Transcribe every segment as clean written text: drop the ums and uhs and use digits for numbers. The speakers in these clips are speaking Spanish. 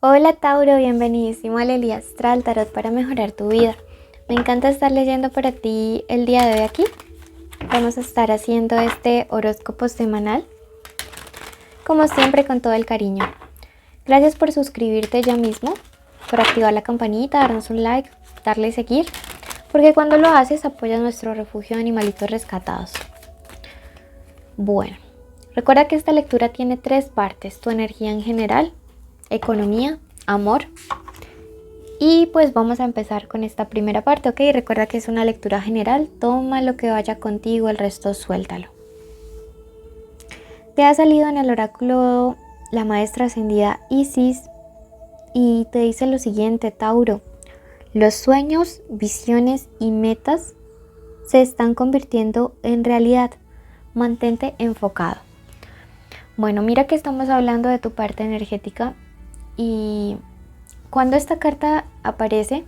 Hola Tauro, bienvenidísimo a Lelia Astral Tarot para mejorar tu vida. Me encanta estar leyendo para ti el día de hoy aquí. Vamos a estar haciendo este horóscopo semanal, como siempre con todo el cariño. Gracias por suscribirte ya mismo, por activar la campanita, darnos un like, darle seguir, porque cuando lo haces apoyas nuestro refugio de animalitos rescatados. Bueno, recuerda que esta lectura tiene 3 partes: tu energía en general, economía, amor. Y pues vamos a empezar con esta primera parte, ¿ok? Recuerda que es una lectura general, toma lo que vaya contigo, el resto suéltalo. Te ha salido en el oráculo la maestra ascendida Isis y te dice lo siguiente, Tauro: los sueños, visiones y metas se están convirtiendo en realidad. Mantente enfocado. Bueno, mira que estamos hablando de tu parte energética y cuando esta carta aparece,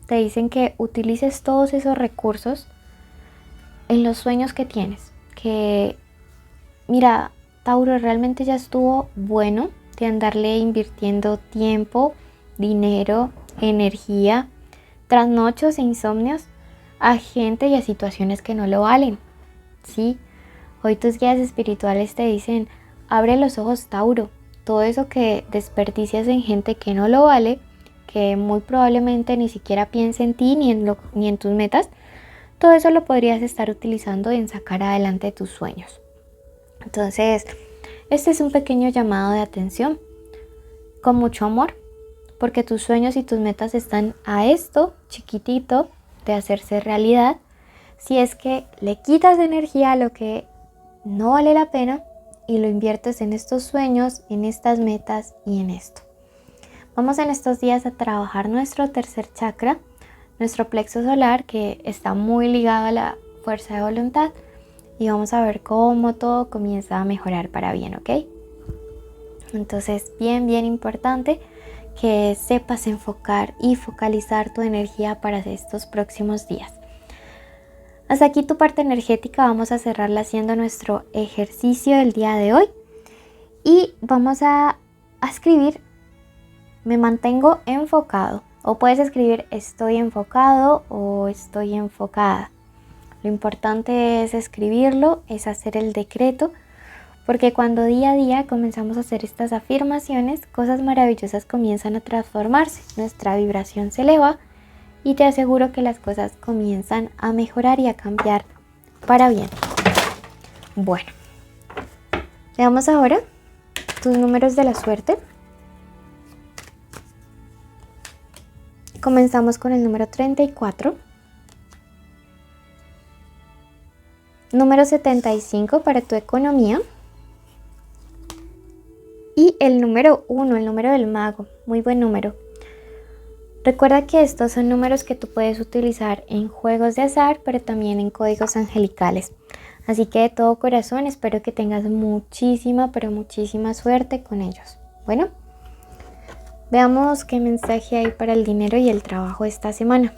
te dicen que utilices todos esos recursos en los sueños que tienes. Que, mira, Tauro, realmente ya estuvo bueno de andarle invirtiendo tiempo, dinero, energía, trasnochos e insomnios a gente y a situaciones que no lo valen, ¿sí? Hoy tus guías espirituales te dicen, abre los ojos, Tauro. Todo eso que desperdicias en gente que no lo vale, que muy probablemente ni siquiera piensa en ti ni en tus metas, todo eso lo podrías estar utilizando en sacar adelante tus sueños. Entonces, este es un pequeño llamado de atención, con mucho amor, porque tus sueños y tus metas están a esto chiquitito de hacerse realidad. Si es que le quitas energía a lo que no vale la pena y lo inviertes en estos sueños, en estas metas y en esto. Vamos en estos días a trabajar nuestro tercer chakra, nuestro plexo solar, que está muy ligado a la fuerza de voluntad, y vamos a ver cómo todo comienza a mejorar para bien, ¿ok? Entonces, bien importante que sepas enfocar y focalizar tu energía para estos próximos días. Hasta aquí tu parte energética. Vamos a cerrarla haciendo nuestro ejercicio del día de hoy y vamos a escribir me mantengo enfocado, o puedes escribir estoy enfocado o estoy enfocada. Lo importante es escribirlo, es hacer el decreto, porque cuando día a día comenzamos a hacer estas afirmaciones, cosas maravillosas comienzan a transformarse, nuestra vibración se eleva y te aseguro que las cosas comienzan a mejorar y a cambiar para bien. Bueno, veamos ahora tus números de la suerte. Comenzamos con el número 34, número 75 para tu economía y el número 1, el número del mago, muy buen número. Recuerda que estos son números que tú puedes utilizar en juegos de azar, pero también en códigos angelicales. Así que de todo corazón espero que tengas muchísima, pero muchísima suerte con ellos. Bueno, veamos qué mensaje hay para el dinero y el trabajo esta semana.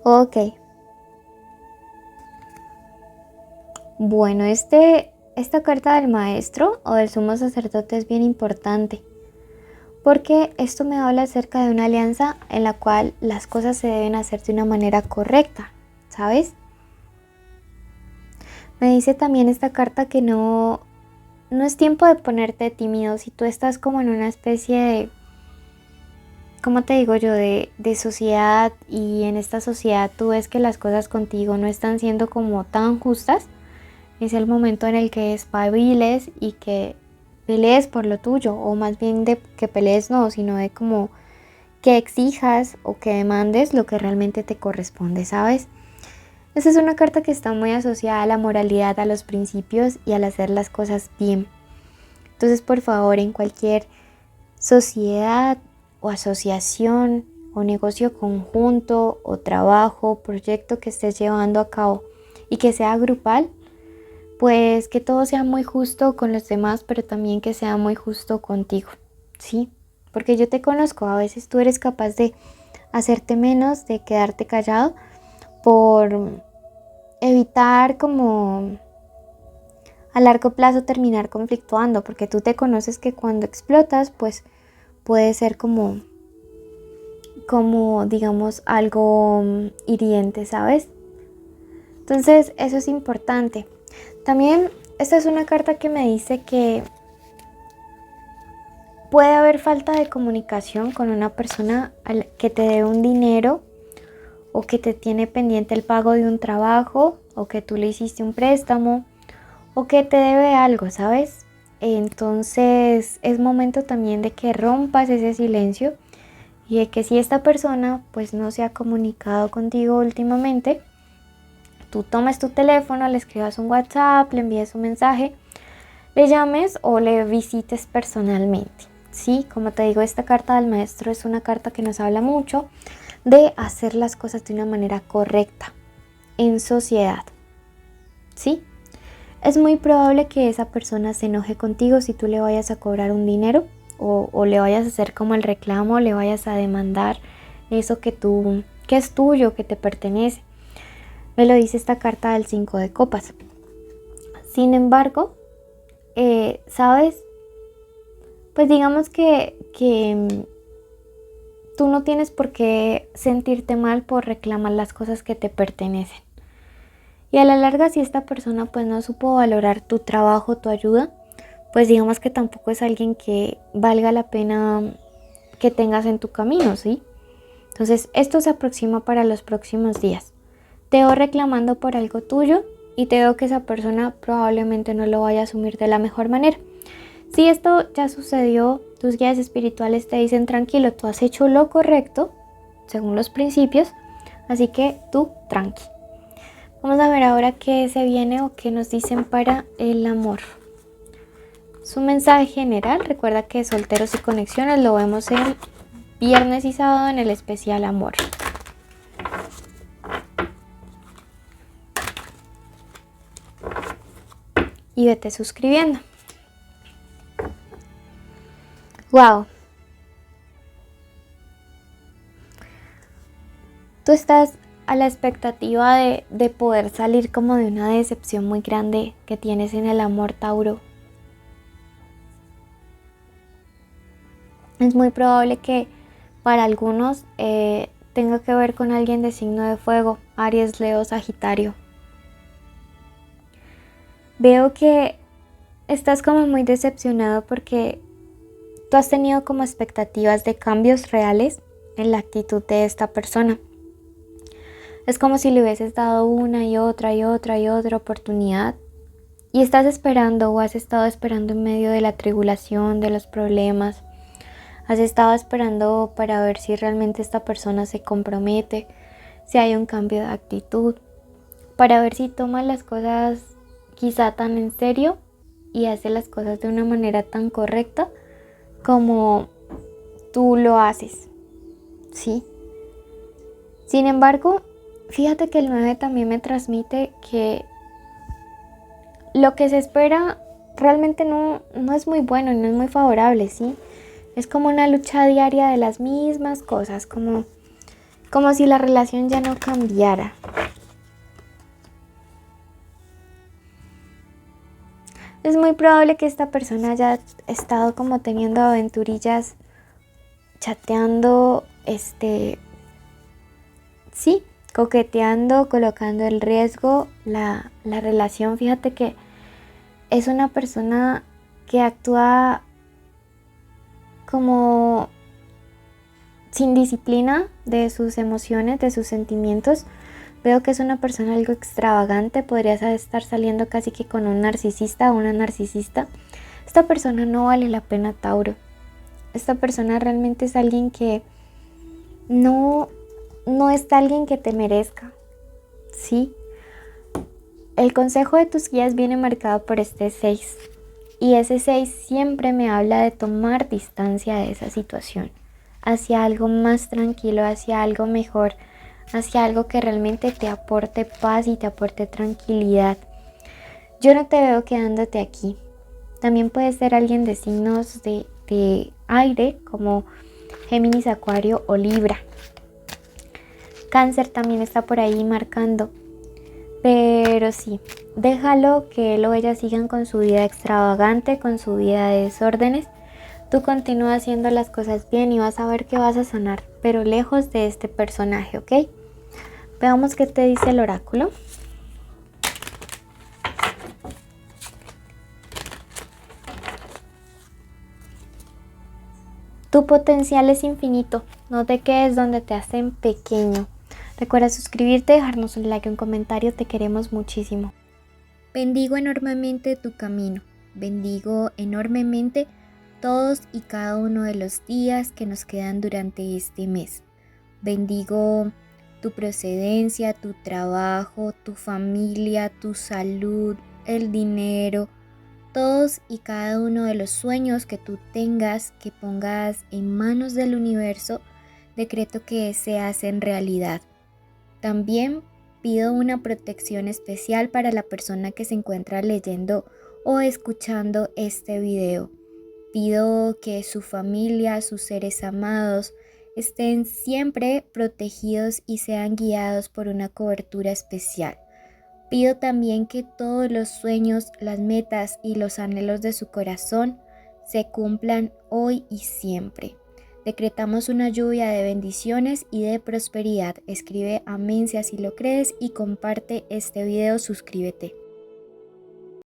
Ok. Bueno, esta carta del maestro o del sumo sacerdote es bien importante, porque esto me habla acerca de una alianza en la cual las cosas se deben hacer de una manera correcta, ¿sabes? Me dice también esta carta que no es tiempo de ponerte tímido. Si tú estás como en una especie de, ¿cómo te digo yo?, de sociedad, y en esta sociedad tú ves que las cosas contigo no están siendo como tan justas, es el momento en el que espabiles y que pelees por lo tuyo, o más bien de que pelees no, sino de como que exijas o que demandes lo que realmente te corresponde, ¿sabes? Esta es una carta que está muy asociada a la moralidad, a los principios y al hacer las cosas bien. Entonces, por favor, en cualquier sociedad o asociación o negocio conjunto o trabajo, proyecto que estés llevando a cabo y que sea grupal, pues que todo sea muy justo con los demás, pero también que sea muy justo contigo, ¿sí? Porque yo te conozco, a veces tú eres capaz de hacerte menos, de quedarte callado por evitar como a largo plazo terminar conflictuando, porque tú te conoces que cuando explotas, pues puede ser como digamos algo hiriente, ¿sabes? Entonces eso es importante. También esta es una carta que me dice que puede haber falta de comunicación con una persona que te dé un dinero o que te tiene pendiente el pago de un trabajo o que tú le hiciste un préstamo o que te debe algo, ¿sabes? Entonces es momento también de que rompas ese silencio y de que si esta persona pues no se ha comunicado contigo últimamente, tú tomes tu teléfono, le escribas un WhatsApp, le envíes un mensaje, le llames o le visites personalmente. Sí, como te digo, esta carta del maestro es una carta que nos habla mucho de hacer las cosas de una manera correcta en sociedad. ¿Sí? Es muy probable que esa persona se enoje contigo si tú le vayas a cobrar un dinero o le vayas a hacer como el reclamo, le vayas a demandar eso que es tuyo, que te pertenece. Me lo dice esta carta del 5 de copas. Sin embargo, ¿sabes? Pues digamos que tú no tienes por qué sentirte mal por reclamar las cosas que te pertenecen. Y a la larga, si esta persona pues no supo valorar tu trabajo, tu ayuda, pues digamos que tampoco es alguien que valga la pena que tengas en tu camino, ¿sí? Entonces esto se aproxima para los próximos días. Te veo reclamando por algo tuyo y te veo que esa persona probablemente no lo vaya a asumir de la mejor manera. Si esto ya sucedió, tus guías espirituales te dicen tranquilo, tú has hecho lo correcto según los principios, así que tú tranqui. Vamos a ver ahora qué se viene o qué nos dicen para el amor. Su mensaje general, recuerda que solteros y conexiones lo vemos el viernes y sábado en el especial amor. Y vete suscribiendo. Wow. Tú estás a la expectativa de poder salir como de una decepción muy grande que tienes en el amor, Tauro. Es muy probable que para algunos tenga que ver con alguien de signo de fuego, Aries, Leo, Sagitario. Veo que estás como muy decepcionado porque tú has tenido como expectativas de cambios reales en la actitud de esta persona. Es como si le hubieses dado una y otra y otra y otra oportunidad y estás esperando o has estado esperando en medio de la tribulación, de los problemas. Has estado esperando para ver si realmente esta persona se compromete, si hay un cambio de actitud, para ver si toma las cosas quizá tan en serio y hace las cosas de una manera tan correcta como tú lo haces, ¿sí? Sin embargo, fíjate que el 9 también me transmite que lo que se espera realmente no es muy bueno, no es muy favorable, ¿sí? Es como una lucha diaria de las mismas cosas, como si la relación ya no cambiara. Es muy probable que esta persona haya estado como teniendo aventurillas, chateando, sí, coqueteando, colocando en riesgo la relación. Fíjate que es una persona que actúa como sin disciplina de sus emociones, de sus sentimientos. Veo que es una persona algo extravagante, podrías estar saliendo casi que con un narcisista o una narcisista. Esta persona no vale la pena, Tauro. Esta persona realmente es alguien que no es alguien que te merezca, ¿sí? El consejo de tus guías viene marcado por este 6. Y ese 6 siempre me habla de tomar distancia de esa situación, hacia algo más tranquilo, hacia algo mejor, hacia algo que realmente te aporte paz y te aporte tranquilidad. Yo no te veo quedándote aquí. También puedes ser alguien de signos de de aire como Géminis, Acuario o Libra. Cáncer también está por ahí marcando. Pero sí, déjalo que él o ella sigan con su vida extravagante, con su vida de desórdenes. Tú continúa haciendo las cosas bien y vas a ver que vas a sanar, pero lejos de este personaje, ¿ok? Veamos qué te dice el oráculo. Tu potencial es infinito, no te quedes donde te hacen pequeño. Recuerda suscribirte, dejarnos un like, un comentario, te queremos muchísimo. Bendigo enormemente tu camino, bendigo enormemente todos y cada uno de los días que nos quedan durante este mes. Bendigo tu procedencia, tu trabajo, tu familia, tu salud, el dinero, todos y cada uno de los sueños que tú tengas, que pongas en manos del universo, decreto que se hacen realidad. También pido una protección especial para la persona que se encuentra leyendo o escuchando este video. Pido que su familia, sus seres amados, estén siempre protegidos y sean guiados por una cobertura especial. Pido también que todos los sueños, las metas y los anhelos de su corazón se cumplan hoy y siempre. Decretamos una lluvia de bendiciones y de prosperidad. Escribe amén si así lo crees y comparte este video, suscríbete.